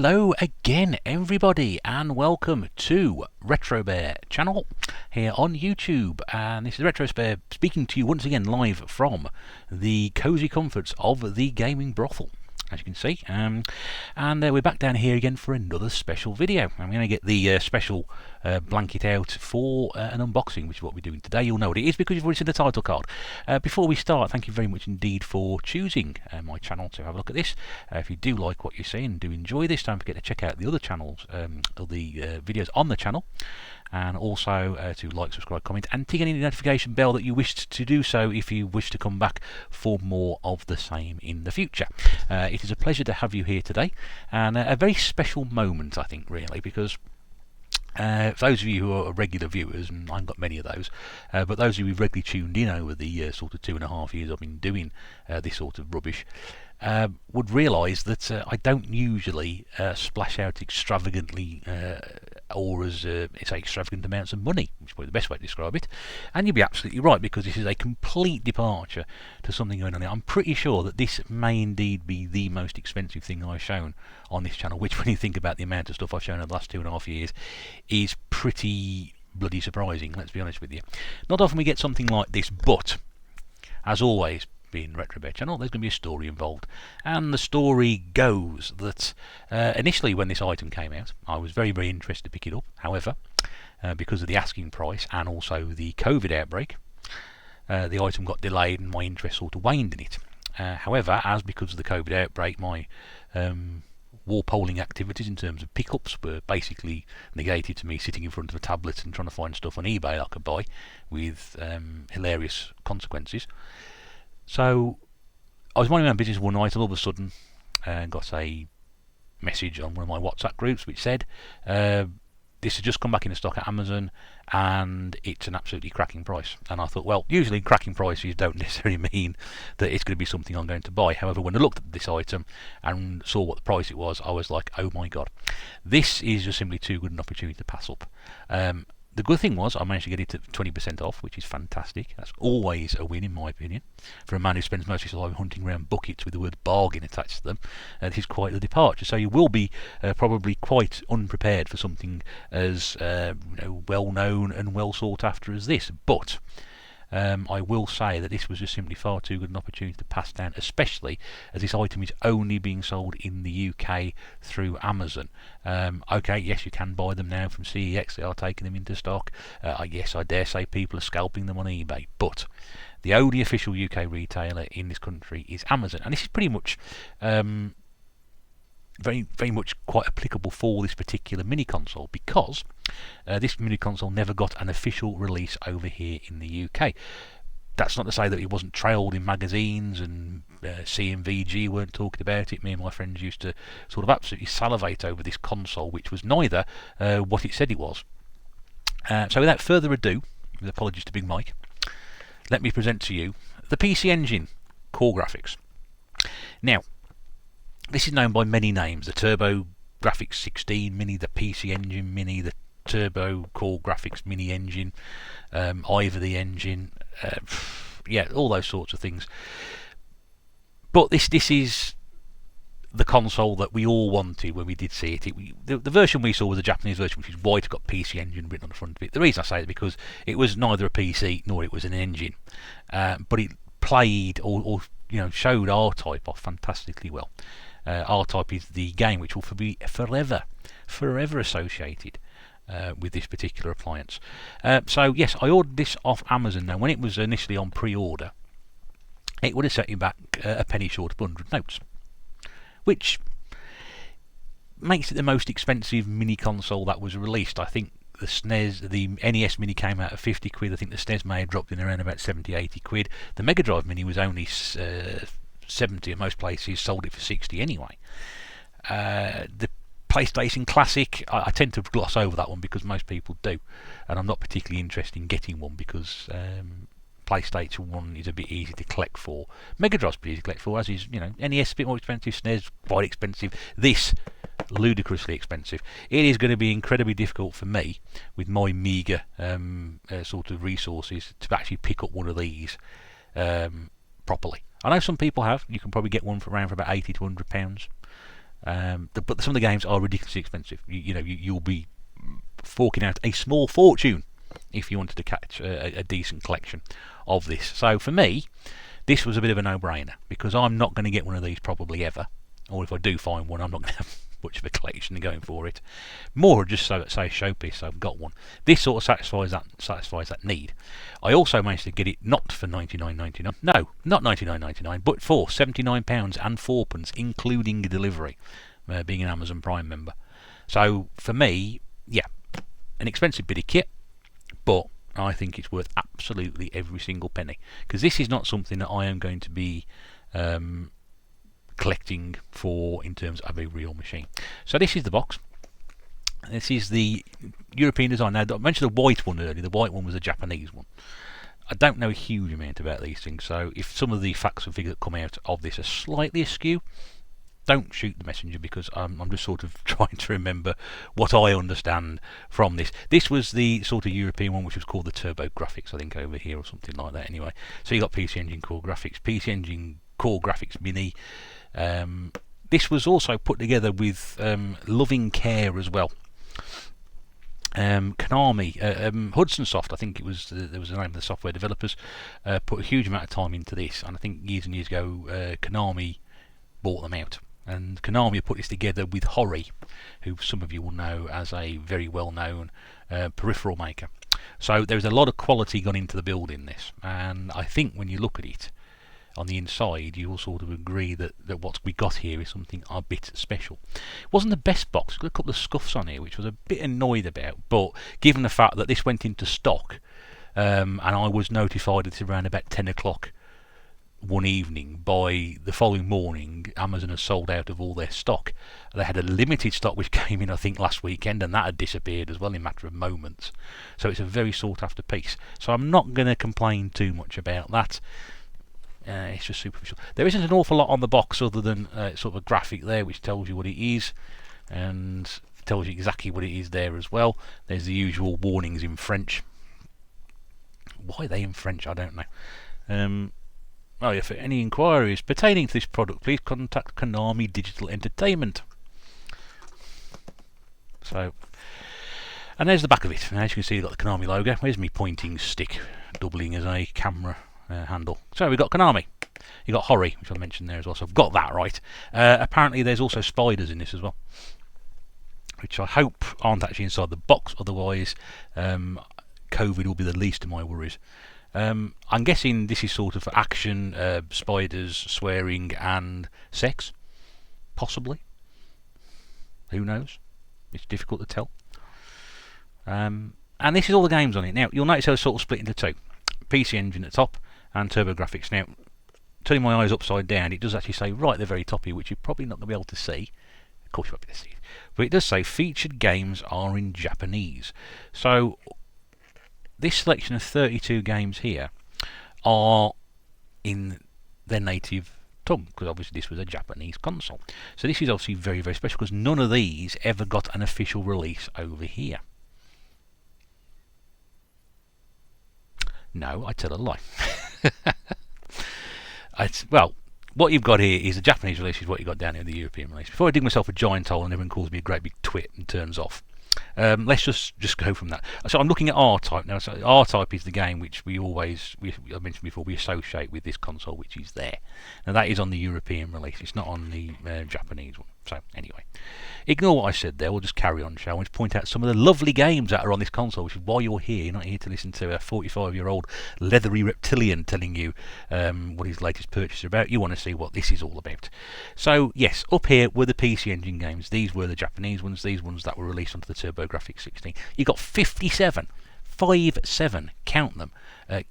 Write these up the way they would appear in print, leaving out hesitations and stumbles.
Hello again everybody and welcome to Retro Bear channel here on YouTube, and this is Retro Bear speaking to you once again live from the cosy comforts of the gaming brothel, as you can see, and we're back down here again for another special video. I'm going to get the special blanket out for an unboxing, which is what we're doing today. You'll know what it is because you've already seen the title card. Before we start, thank you very much indeed for choosing my channel to have a look at this. If you do like what you see and do enjoy this, don't forget to check out the other channels, or the videos on the channel, and also to like, subscribe, comment, and tick any notification bell that you wished to do so if you wish to come back for more of the same in the future. It is a pleasure to have you here today, and a very special moment, I think, really, because for those of you who are regular viewers, and I haven't got many of those, but those of you who've regularly tuned in over the sort of 2.5 years I've been doing this sort of rubbish, would realise that I don't usually splash out extravagantly or as say extravagant amounts of money, which is probably the best way to describe it. And you'll be absolutely right, because this is a complete departure to something going on here. I'm pretty sure that this may indeed be the most expensive thing I've shown on this channel, which, when you think about the amount of stuff I've shown in the last 2.5 years, is pretty bloody surprising, let's be honest with you. Not often we get something like this, but as always, being Retro Bear channel, there's going to be a story involved, and the story goes that initially when this item came out, I was very interested to pick it up. However, because of the asking price and also the COVID outbreak, the item got delayed and my interest sort of waned in it. However, because of the COVID outbreak, my wall polling activities in terms of pickups were basically negated to me sitting in front of a tablet and trying to find stuff on eBay I could buy, with hilarious consequences. So I was minding my own business one night, and all of a sudden got a message on one of my WhatsApp groups which said this has just come back into stock at Amazon and it's an absolutely cracking price. And I thought, well, usually cracking prices don't necessarily mean that it's going to be something I'm going to buy. However, when I looked at this item and saw what the price it was, I was like, oh my god, this is just simply too good an opportunity to pass up. The good thing was I managed to get it at 20% off, which is fantastic. That's always a win, in my opinion. For a man who spends most of his life hunting around buckets with the word bargain attached to them, this is quite a departure. So you will be probably quite unprepared for something as well known and well sought after as this. But I will say that this was just simply far too good an opportunity to pass down, especially as this item is only being sold in the UK through Amazon. Okay, yes, you can buy them now from CEX. They are taking them into stock. Yes, I dare say people are scalping them on eBay, but the only official UK retailer in this country is Amazon, and this is pretty much very much quite applicable for this particular mini console, because this mini console never got an official release over here in the UK. That's not to say that it wasn't trailed in magazines and CMVG weren't talking about it. Me and my friends used to sort of absolutely salivate over this console, which was neither what it said it was. So without further ado, with apologies to Big Mike, let me present to you the PC Engine Core Graphics. Now, this is known by many names: the Turbo Graphics 16 Mini, the PC Engine Mini, the Turbo Core Graphics Mini Engine, either the engine, yeah, all those sorts of things. But this is the console that we all wanted when we did see it. The version we saw was a Japanese version, which is white, got PC Engine written on the front of it. The reason I say it is because it was neither a PC nor it was an engine, but it played or showed R-Type off fantastically well. R-Type is the game which will be forever associated with this particular appliance. So yes, I ordered this off Amazon. Now, when it was initially on pre-order, it would have set you back a penny short of 100 notes, which makes it the most expensive mini console that was released. I think the SNES, the NES Mini came out at 50 quid. I think the SNES may have dropped in around about 70-80 quid. The Mega Drive Mini was only 70 at most places, sold it for 60 anyway. The PlayStation Classic, I tend to gloss over that one because most people do, and I'm not particularly interested in getting one because PlayStation 1 is a bit easy to collect for. Mega Drive's pretty easy to collect for, as is, NES a bit more expensive, SNES quite expensive, this ludicrously expensive. It is going to be incredibly difficult for me, with my meagre sort of resources, to actually pick up one of these properly. I know some people have. You can probably get one for around for about £80 to £100. But some of the games are ridiculously expensive. You'll be forking out a small fortune if you wanted to catch a decent collection of this. So for me, this was a bit of a no-brainer, because I'm not going to get one of these probably ever, or if I do find one, I'm not going to have much of a collection going for it. More just so say showpiece, so I've got one. This sort of satisfies that need. I also managed to get it not for £99.99. No, not £99.99, but for £79 and 4pence, including delivery, being an Amazon Prime member. So for me, yeah, an expensive bit of kit, but I think it's worth absolutely every single penny, because this is not something that I am going to be collecting for in terms of a real machine. So this is the box. This is the European design. Now, I mentioned the white one earlier. The white one was a Japanese one. I don't know a huge amount about these things, so if some of the facts and figures that come out of this are slightly askew, don't shoot the messenger, because I'm just sort of trying to remember what I understand from this. This was the sort of European one, which was called the Turbo Graphics, I think, over here, or something like that. Anyway, so you got PC Engine Core Graphics, PC Engine Core Graphics Mini. This was also put together with loving care as well. Konami, Hudson Soft, I think it was. There was the name of the software developers. Put a huge amount of time into this, and I think years and years ago, Konami bought them out. And Konami put this together with Hori, who some of you will know as a very well-known peripheral maker. So there's a lot of quality gone into the build in this, and I think when you look at it on the inside, you will sort of agree that what we got here is something a bit special. It wasn't the best box. Got a couple of scuffs on here, which I was a bit annoyed about, but given the fact that this went into stock, and I was notified it's around about 10 o'clock one evening, by the following morning Amazon had sold out of all their stock. They had a limited stock which came in I think last weekend, and that had disappeared as well in a matter of moments. So it's a very sought after piece, so I'm not going to complain too much about that. It's just superficial. There isn't an awful lot on the box other than sort of a graphic there which tells you what it is, and tells you exactly what it is there as well. There's the usual warnings in French. Why are they in French? I don't know. Oh yeah, for any inquiries pertaining to this product, please contact Konami Digital Entertainment. So, and there's the back of it. As you can see, you've got the Konami logo. Where's my pointing stick doubling as a camera handle? So we've got Konami. You've got Hori, which I mentioned there as well, so I've got that right. Apparently there's also spiders in this as well, which I hope aren't actually inside the box, otherwise COVID will be the least of my worries. I'm guessing this is sort of for action, spiders, swearing and sex, possibly. Who knows? It's difficult to tell. And this is all the games on it. Now, you'll notice they're sort of split into two. PC Engine at the top and TurboGrafx. Now, turning my eyes upside down, it does actually say right at the very top here, which you're probably not going to be able to see. Of course you won't be able to see it. But it does say featured games are in Japanese. So this selection of 32 games here are in their native tongue, because obviously this was a Japanese console. So this is obviously very, very special, because none of these ever got an official release over here. No, I tell a lie. Well, what you've got here is the Japanese release, is what you got down here in the European release. Before I dig myself a giant hole and everyone calls me a great big twit and turns off, let's just go from that. So I'm looking at R-Type now. So R-Type is the game which I mentioned before, we associate with this console, which is there. Now that is on the European release. It's not on the Japanese one. So anyway, ignore what I said there. We'll just carry on, shall we? Point out some of the lovely games that are on this console, which is why you're here. You're not here to listen to a 45-year-old leathery reptilian telling you what his latest purchase is about. You want to see what this is all about. So yes, up here were the PC Engine games. These were the Japanese ones. These ones that were released onto the TurboGrafx 16. You got 57, count them,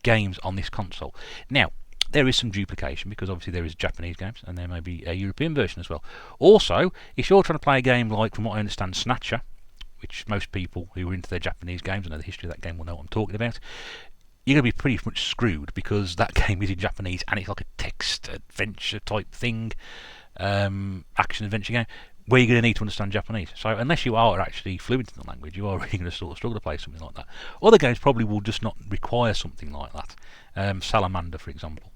games on this console. Now, there is some duplication, because obviously there is Japanese games and there may be a European version as well. Also, if you're trying to play a game like, from what I understand, Snatcher, which most people who are into their Japanese games and know the history of that game will know what I'm talking about, you're going to be pretty much screwed, because that game is in Japanese and it's like a text adventure type thing, action adventure game, where you're going to need to understand Japanese. So unless you are actually fluent in the language, you are really going to sort of struggle to play something like that. Other games probably will just not require something like that. Salamander, for example.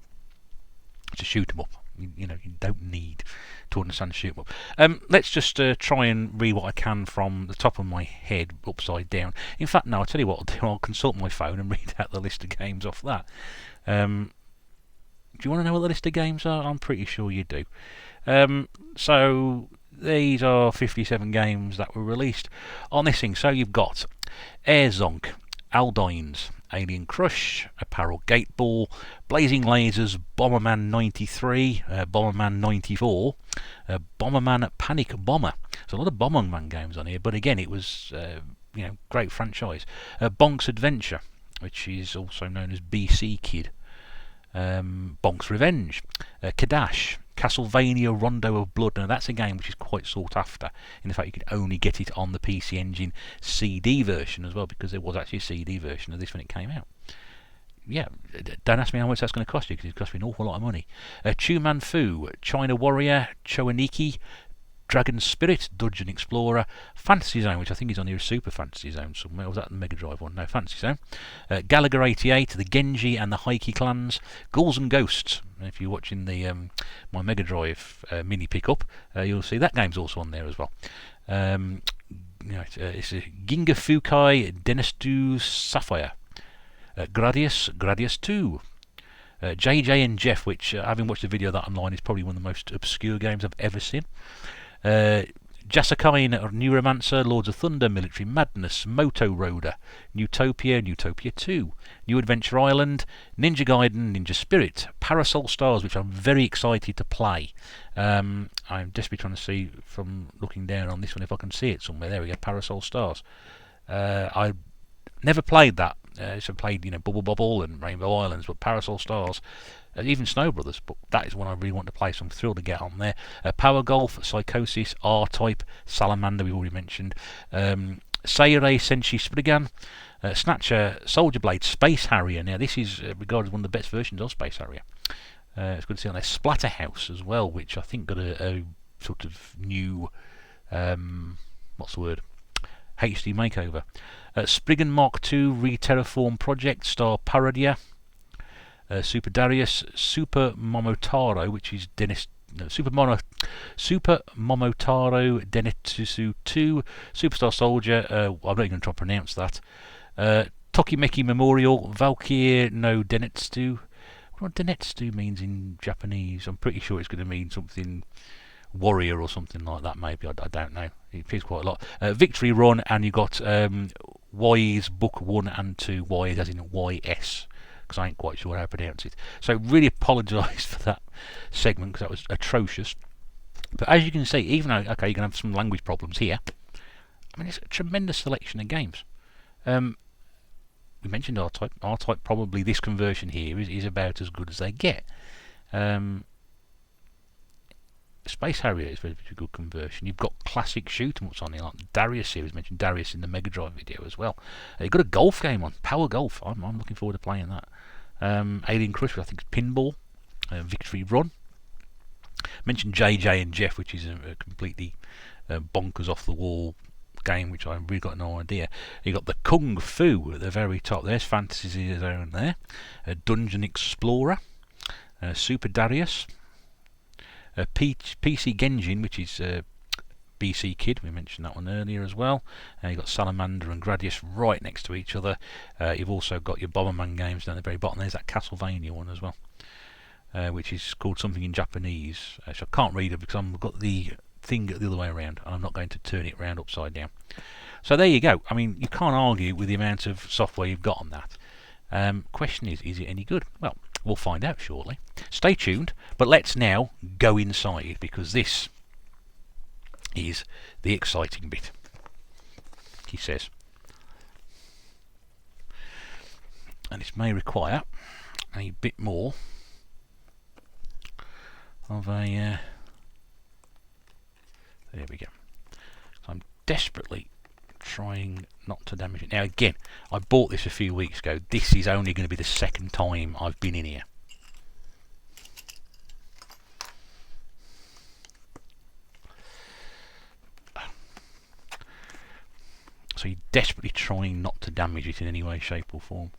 To shoot them up, you don't need to understand shoot 'em up. Let's just try and read what I can from the top of my head, upside down. In fact, no, I'll tell you what I'll do. I'll consult my phone and read out the list of games off that. Do you want to know what the list of games are? I'm pretty sure you do. So these are 57 games that were released on this thing. So you've got Air Zonk, Aldines, Alien Crush, Apparel Gateball, Blazing Lasers, Bomberman 93, Bomberman 94, Bomberman Panic Bomber. There's a lot of Bomberman games on here, but again, it was great franchise. Bonk's Adventure, which is also known as BC Kid. Bonk's Revenge, Kadash, Castlevania Rondo of Blood. Now that's a game which is quite sought after. In fact, you could only get it on the PC Engine CD version as well, because there was actually a CD version of this when it came out. Yeah, don't ask me how much that's going to cost you, because it cost me an awful lot of money. Chu Man Fu, China Warrior, Choaniki, Dragon Spirit, Dungeon Explorer, Fantasy Zone, which I think is on here, Super Fantasy Zone somewhere. Or was that the Mega Drive one? No, Fantasy Zone. Gallagher 88, the Genji and the Heike clans, Ghouls and Ghosts. If you're watching the my Mega Drive mini pickup, you'll see that game's also on there as well. It's a Ginga Fukai, Denistu Sapphire, Gradius 2. JJ and Jeff, which having watched the video of that online, is probably one of the most obscure games I've ever seen. Jasakain Neuromancer, Lords of Thunder, Military Madness, Moto Roader, Newtopia, Newtopia 2, New Adventure Island, Ninja Gaiden, Ninja Spirit, Parasol Stars, which I'm very excited to play. I'm desperately trying to see from looking down on this one if I can see it somewhere. There we go, Parasol Stars. I never played that. So played, Bubble Bobble and Rainbow Islands, but Parasol Stars, even Snow Brothers, but that is one I really want to play, so I'm thrilled to get on there. Power Golf, Psychosis, R-Type, Salamander, we already mentioned, Seirei Senshi Spriggan, Snatcher, Soldier Blade, Space Harrier. Now this is regarded as one of the best versions of Space Harrier. It's good to see on there. Splatterhouse as well, which I think got a sort of new, what's the word? HD makeover. Spriggan Mark II Re-Terraform Project, Star Parodia, Super Darius, Super Momotaro, which is Super Momotaro Denetsu 2, Superstar Soldier, I'm not even going to try and pronounce that, Tokimeki Memorial, Valkyrie no Denetsu. What Denetsu means in Japanese? I'm pretty sure it's going to mean something warrior or something like that, maybe. I don't know. It appears quite a lot. Victory Run, and you got Y's Book 1 and 2, Y as in YS, because I ain't quite sure how to pronounce it. So really apologise for that segment, because that was atrocious. But as you can see, even though, okay, you're going to have some language problems here, I mean, it's a tremendous selection of games. We mentioned R-Type. R-Type, probably this conversion here is about as good as they get. Space Harrier is a very, very good conversion. You've got classic shoot 'em ups on here, like the Darius series. Mentioned Darius in the Mega Drive video as well. You've got a golf game on, Power Golf. I'm looking forward to playing that. Alien Crush, I think it's Pinball. Victory Run. Mentioned JJ and Jeff, which is a completely bonkers off the wall game, which I've really got no idea. You got the Kung Fu at the very top. There's Fantasy Zone there. Dungeon Explorer. Super Darius. PC Genjin, which is BC Kid, we mentioned that one earlier as well. You've got Salamander and Gradius right next to each other. You've also got your Bomberman games down the very bottom. There's that Castlevania one as well, which is called something in Japanese. So I can't read it because I've got the thing the other way around, and I'm not going to turn it round upside down. So there you go. I mean, you can't argue with the amount of software you've got on that. Question is it any good? Well, we'll find out shortly. Stay tuned, but let's now go inside, because this is the exciting bit, he says. And it may require a bit more of a... there we go. So I'm desperately trying not to damage it. Now again, I bought this a few weeks ago. This is only going to be the second time I've been in here. So you're desperately trying not to damage it in any way, shape or form.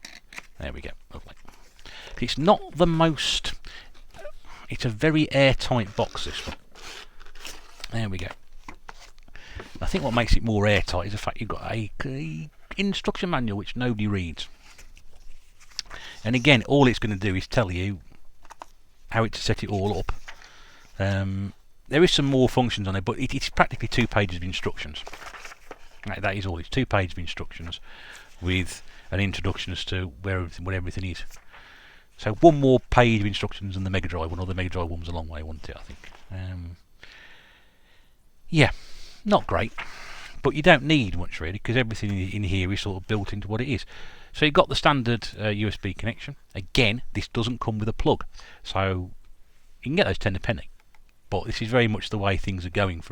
There we go. Lovely. It's not the most... It's a very airtight box, this one. There we go. I think what makes it more airtight is the fact you've got a instruction manual which nobody reads. And again, all it's going to do is tell you how to set it all up. There is some more functions on it, but it's practically 2 pages of instructions. That is all. It's 2 pages of instructions with an introduction as to what everything is. So 1 more page of instructions than the Mega Drive one, or the Mega Drive one was a long way, wasn't it, I think. Yeah, not great, but you don't need much really, because everything in here is sort of built into what it is. So you've got the standard USB connection. Again, this doesn't come with a plug, so you can get those 10 a penny. But this is very much the way things are going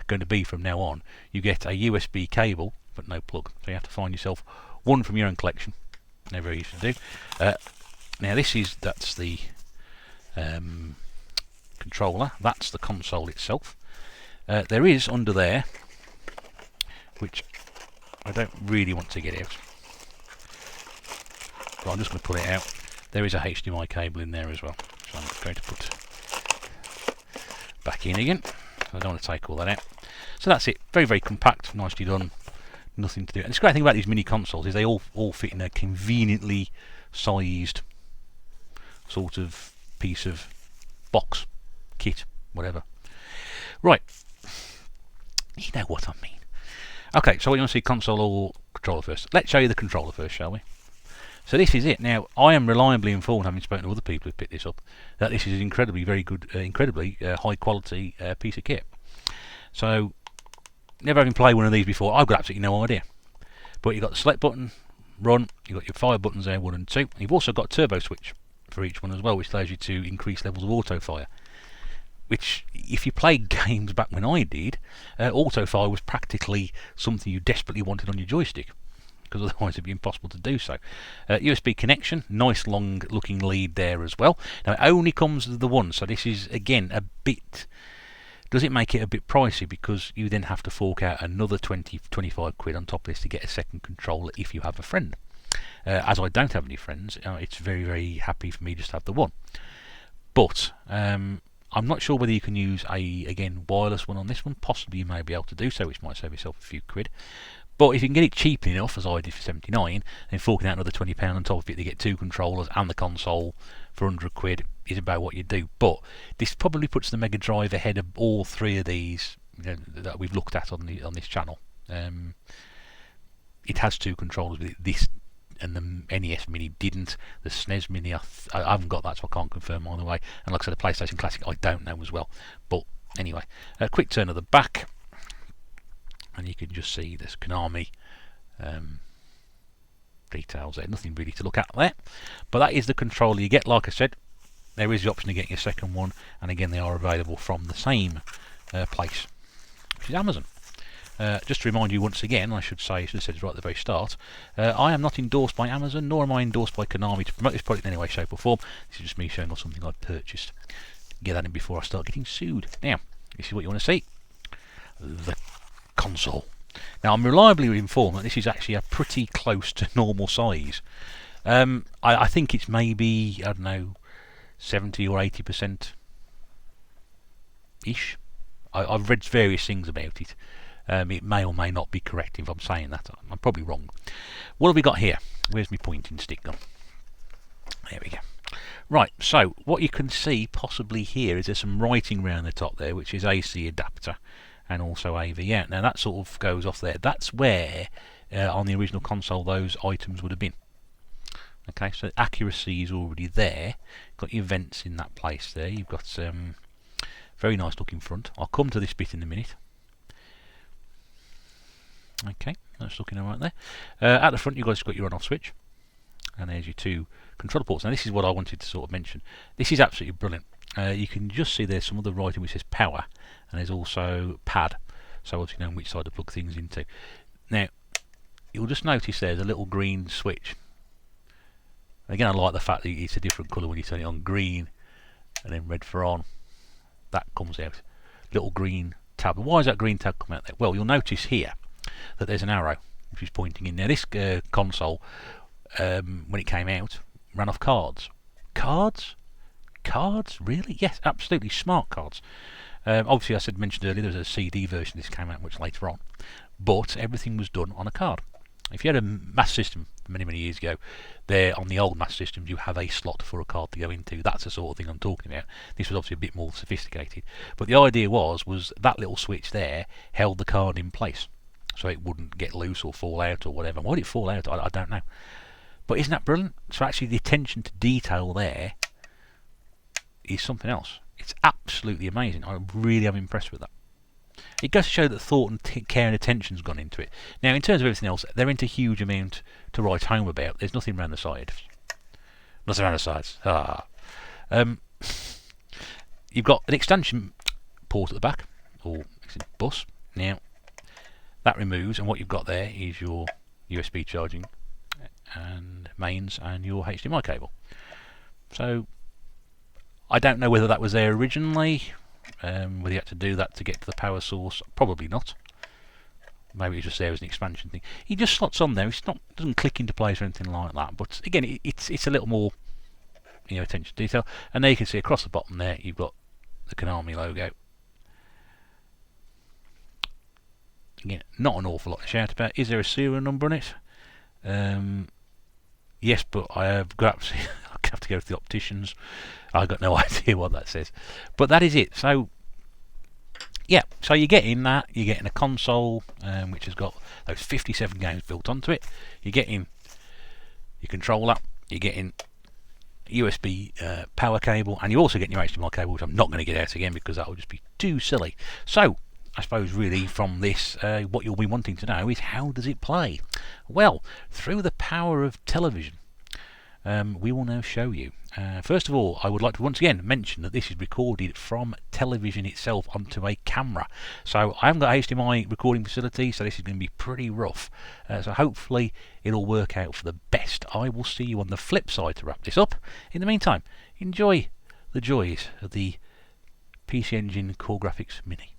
to be from now on. You get a USB cable, but no plug. So you have to find yourself one from your own collection. Never easy to do. Now that's the controller. That's the console itself. There is under there, which I don't really want to get out, but I'm just going to pull it out. There is a HDMI cable in there as well, so I'm going to put back in again. I don't want to take all that out. So that's it. Very, very compact, nicely done. Nothing to do. And the great thing about these mini consoles is they all fit in a conveniently sized sort of piece of box, kit, whatever. Right. You know what I mean. Okay, so what you want to see, console or controller first? Let's show you the controller first, shall we? So this is it. Now, I am reliably informed, having spoken to other people who've picked this up, that this is an incredibly high quality piece of kit. So, never having played one of these before, I've got absolutely no idea. But you've got the select button, run, you've got your fire buttons there, 1 and 2. And you've also got a turbo switch for each one as well, which allows you to increase levels of auto fire. Which, if you played games back when I did, auto fire was practically something you desperately wanted on your joystick, because otherwise it'd be impossible to do so. USB connection, nice long looking lead there as well. Now it only comes with the one, so this is again a bit, does it make it a bit pricey, because you then have to fork out another 20-25 quid on top of this to get a second controller if you have a friend. As I don't have any friends, it's very, very happy for me just to have the one. But I'm not sure whether you can use again wireless one on this one. Possibly you may be able to do so, which might save yourself a few quid. But if you can get it cheaply enough, as I did for 79, then forking out another £20 on top of it to get 2 controllers and the console for 100 quid is about what you do. But this probably puts the Mega Drive ahead of all 3 of these that we've looked at on this channel. It has 2 controllers with it. This and the NES Mini didn't. The SNES Mini, I haven't got that, so I can't confirm either way. And like I said, the PlayStation Classic, I don't know as well. But anyway, a quick turn of the back, and you can just see this Konami details there. Nothing really to look at there. But that is the controller you get. Like I said, there is the option of getting a second one, and again, they are available from the same place, which is Amazon. Just to remind you once again, I should have said it right at the very start, I am not endorsed by Amazon, nor am I endorsed by Konami to promote this product in any way, shape or form. This is just me showing off something I've purchased. Get that in before I start getting sued. Now, this is what you want to see. The console. Now, I'm reliably informed that this is actually a pretty close to normal size. I think it's maybe, I don't know, 70 or 80% ish. I've read various things about it. It may or may not be correct if I'm saying that. I'm probably wrong. What have we got here? Where's my pointing stick gone? There we go. Right, so what you can see possibly here is there's some writing around the top there, which is AC adapter and also AV out. Now that sort of goes off there. That's where on the original console those items would have been. Okay, so accuracy is already there. Got your vents in that place there. You've got very nice looking front. I'll come to this bit in a minute. Okay, that's looking alright there. At the front you've got your on-off switch, and there's your 2 controller ports. Now this is what I wanted to sort of mention. This is absolutely brilliant. You can just see there's some other writing which says power, and there's also pad, so obviously you know which side to plug things into. Now you'll just notice there's a little green switch. Again, I like the fact that it's a different colour when you turn it on, green and then red for on. That comes out. Little green tab. Why does that green tab come out there? Well, you'll notice here that there's an arrow which is pointing in. Now this console, when it came out, ran off cards. Cards? Really? Yes, absolutely. Smart cards. Obviously, I mentioned earlier, there was a CD version. This came out much later on, but everything was done on a card. If you had a Master System many years ago, there on the old Master Systems you have a slot for a card to go into. That's the sort of thing I'm talking about. This was obviously a bit more sophisticated, but the idea was that little switch there held the card in place, so it wouldn't get loose or fall out or whatever. Why did it fall out? I don't know. But isn't that brilliant? So actually, the attention to detail there is something else. It's absolutely amazing. I really am impressed with that. It goes to show that thought and care and attention's gone into it. Now, in terms of everything else, there ain't a huge amount to write home about. There's nothing around the side. Nothing around the sides. You've got an extension port at the back, or bus. Now, that removes, and what you've got there is your USB charging and mains and your HDMI cable. So, I don't know whether that was there originally. Whether you had to do that to get to the power source, probably not. Maybe it's just there as an expansion thing. He just slots on there. Doesn't click into place or anything like that. But again, it's a little more, attention to detail. And there you can see across the bottom there, you've got the Konami logo. Again, not an awful lot to shout about. Is there a serial number on it? Yes, but I have got I have to go to the opticians. I've got no idea what that says. But that is it. So, yeah. So you're getting that. You're getting a console which has got those 57 games built onto it. You're getting your controller. You're getting USB power cable. And you're also getting your HDMI cable, which I'm not going to get out again because that would just be too silly. So, I suppose really from this, what you'll be wanting to know is how does it play? Well, through the power of television. We will now show you. First of all, I would like to once again mention that this is recorded from television itself onto a camera. So I haven't got a HDMI recording facility, so this is going to be pretty rough. So hopefully it'll work out for the best. I will see you on the flip side to wrap this up. In the meantime, enjoy the joys of the PC Engine Core Graphics Mini.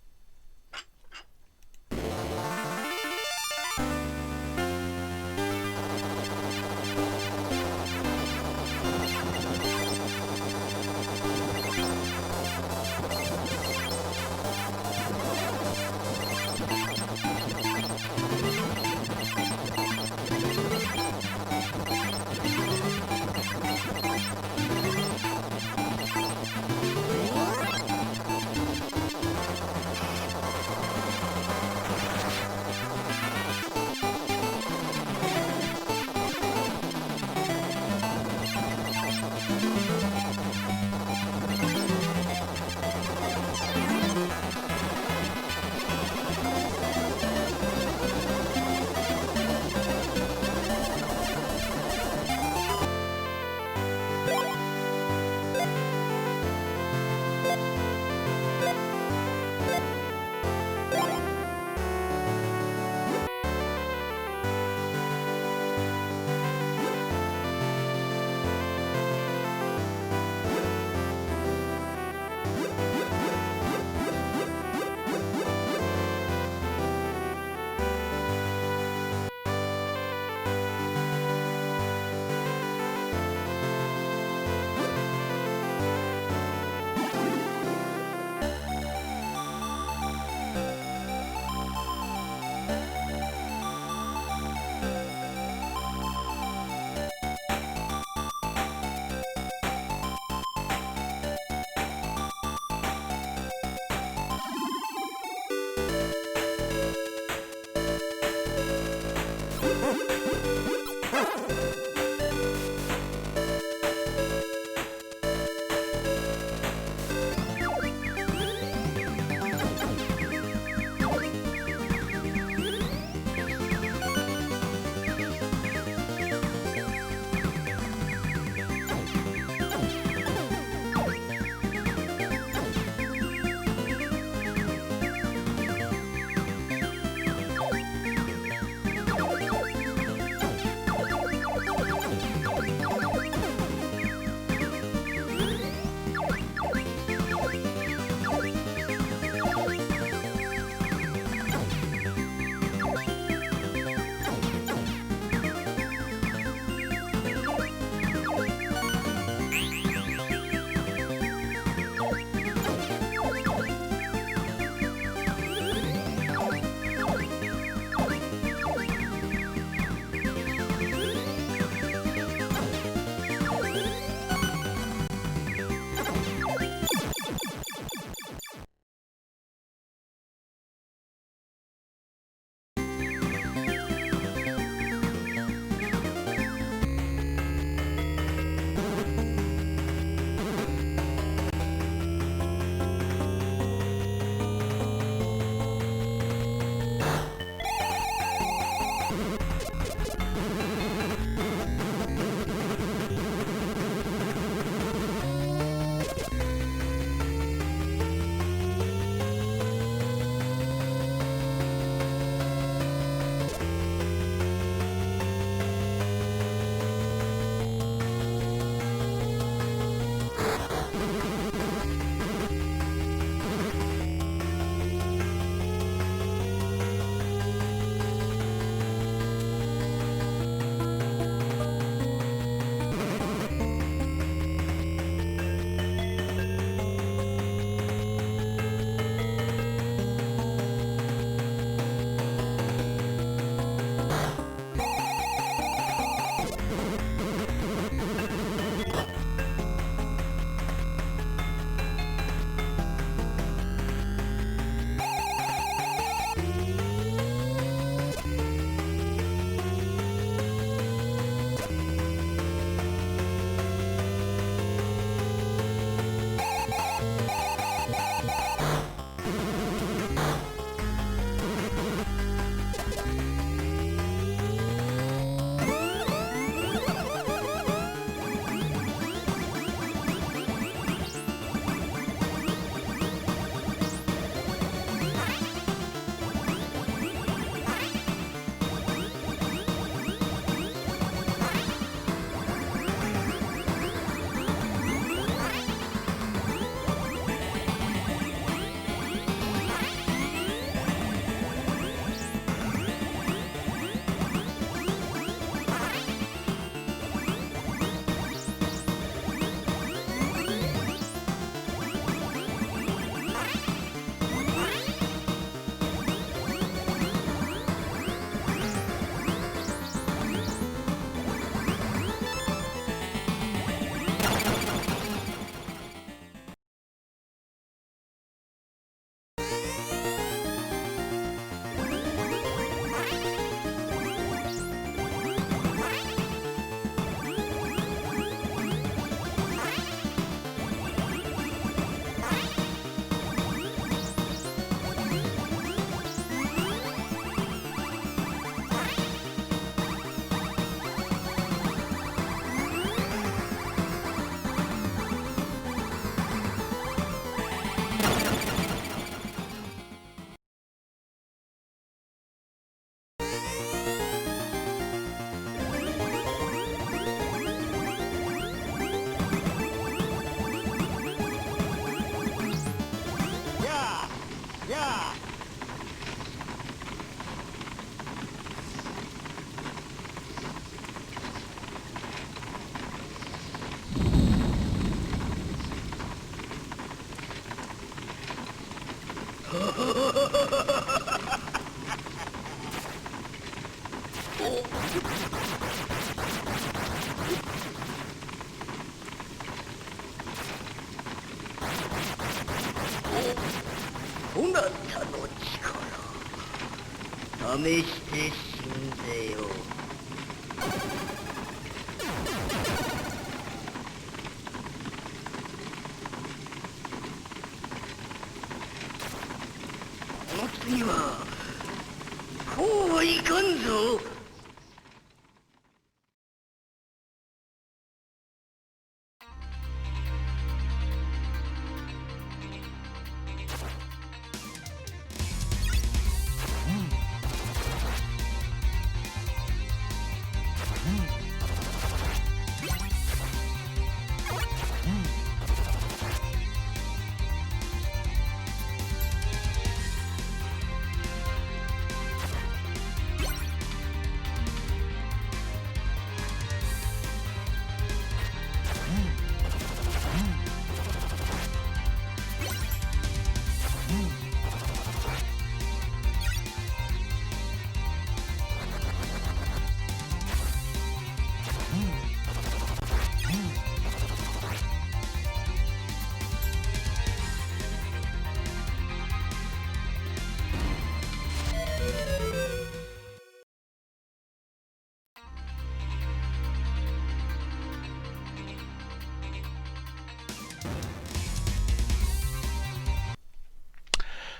そなたの力試して死んでよ。この次はこうはいかんぞ。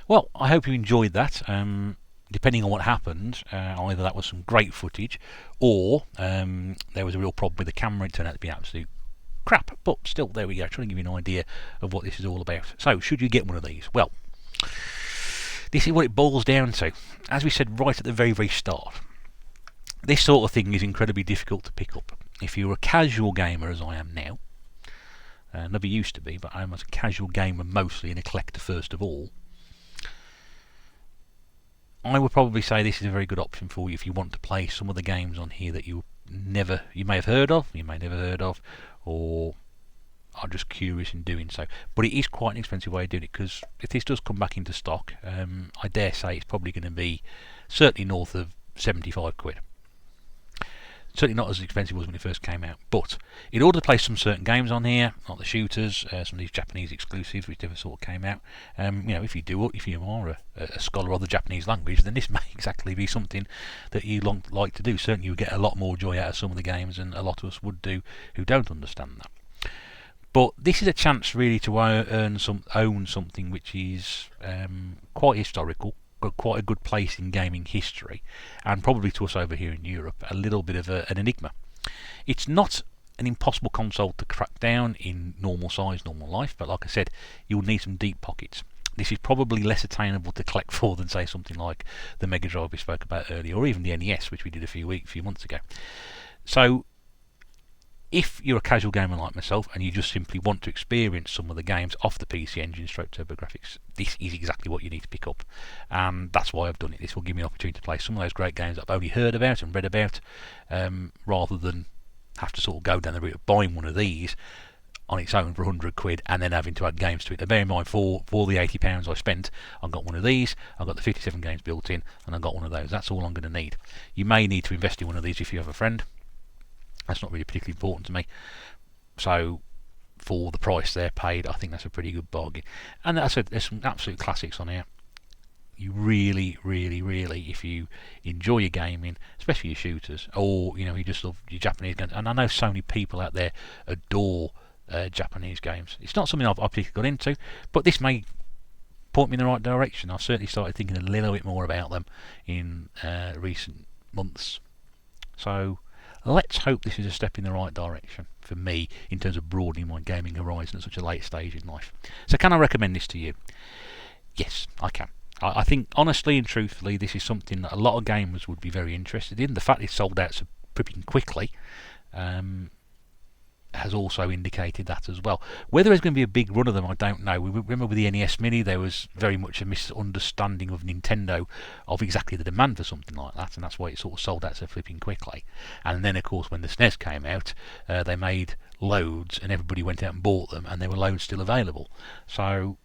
Well, I hope you enjoyed that. Depending on what happened, either that was some great footage, or there was a real problem with the camera. It turned out to be absolute crap. But still, there we go. Trying to give you an idea of what this is all about. So, should you get one of these? Well, this is what it boils down to. As we said right at the very, very start, this sort of thing is incredibly difficult to pick up. If you're a casual gamer, as I am now, never used to be, but I'm a casual gamer mostly and a collector first of all, I would probably say this is a very good option for you if you want to play some of the games on here that you may have heard of, you may never heard of, or are just curious in doing so. But it is quite an expensive way of doing it, because if this does come back into stock, I dare say it's probably going to be certainly north of 75 quid. Certainly not as expensive as when it first came out. But in order to play some certain games on here, like the shooters, some of these Japanese exclusives which never sort of came out, if you are a scholar of the Japanese language, then this may exactly be something that you like to do. Certainly you would get a lot more joy out of some of the games than a lot of us would do who don't understand that. But this is a chance really to own something which is quite historical, got quite a good place in gaming history, and probably to us over here in Europe, a little bit of an enigma. It's not an impossible console to crack down in normal size, normal life, but like I said, you'll need some deep pockets. This is probably less attainable to collect for than, say, something like the Mega Drive we spoke about earlier, or even the NES, which we did a few months ago. So if you're a casual gamer like myself and you just simply want to experience some of the games off the PC Engine stroke TurboGrafx, this is exactly what you need to pick up, and that's why I've done it. This will give me an opportunity to play some of those great games that I've only heard about and read about, rather than have to sort of go down the route of buying one of these on its own for 100 quid and then having to add games to it. Now bear in mind, for the £80 I spent, I've got one of these, I've got the 57 games built in, and I've got one of those. That's all I'm going to need. You may need to invest in one of these if you have a friend. That's not really particularly important to me. So for the price they're paid, I think that's a pretty good bargain. And as I said, there's some absolute classics on here. You really, really, really, if you enjoy your gaming, especially your shooters, or you just love your Japanese games, and I know so many people out there adore Japanese games. It's not something I've particularly got into, but this may point me in the right direction. I've certainly started thinking a little bit more about them in recent months. So let's hope this is a step in the right direction for me in terms of broadening my gaming horizon at such a late stage in life. So can I recommend this to you? Yes, I can. I think honestly and truthfully this is something that a lot of gamers would be very interested in. The fact it's sold out so pretty quickly has also indicated that as well. Whether there's going to be a big run of them, I don't know. We remember with the NES Mini there was very much a misunderstanding of Nintendo of exactly the demand for something like that, and that's why it sort of sold out so flipping quickly. And then of course when the SNES came out, they made loads and everybody went out and bought them, and there were loads still available. So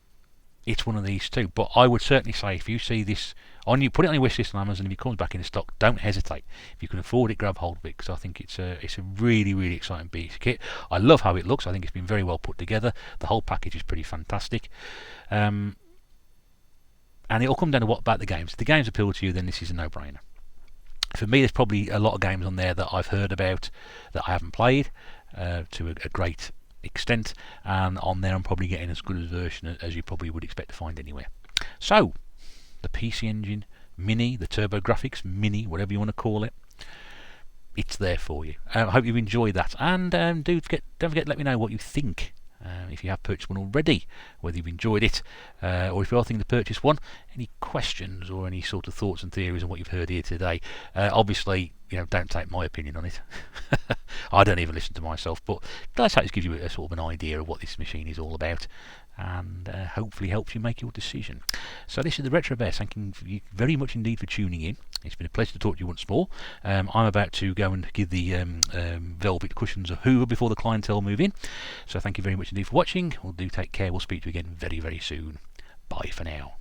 it's one of these two. But I would certainly say if you see this on you, put it on your wish list on Amazon. If it comes back into stock, don't hesitate. If you can afford it, grab hold of it, because I think it's a really, really exciting piece of kit. I love how it looks. I think it's been very well put together. The whole package is pretty fantastic. And it'll come down to what about the games. If the games appeal to you, then this is a no-brainer. For me, there's probably a lot of games on there that I've heard about that I haven't played to a great extent, and on there I'm probably getting as good a version as you probably would expect to find anywhere. So, the PC Engine Mini, the TurboGrafx Mini, whatever you want to call it, it's there for you. I hope you've enjoyed that, and don't forget to let me know what you think. If you have purchased one already, whether you've enjoyed it, or if you are thinking to purchase one, any questions or any sort of thoughts and theories on what you've heard here today. Obviously, don't take my opinion on it. I don't even listen to myself, but let's hope this gives you a sort of an idea of what this machine is all about, and hopefully helps you make your decision. So this is the Retro Bear. Thank you very much indeed for tuning in. It's been a pleasure to talk to you once more. I'm about to go and give the velvet cushions a hoover before the clientele move in. So thank you very much indeed for watching. Well, do take care. We'll speak to you again very, very soon. Bye for now.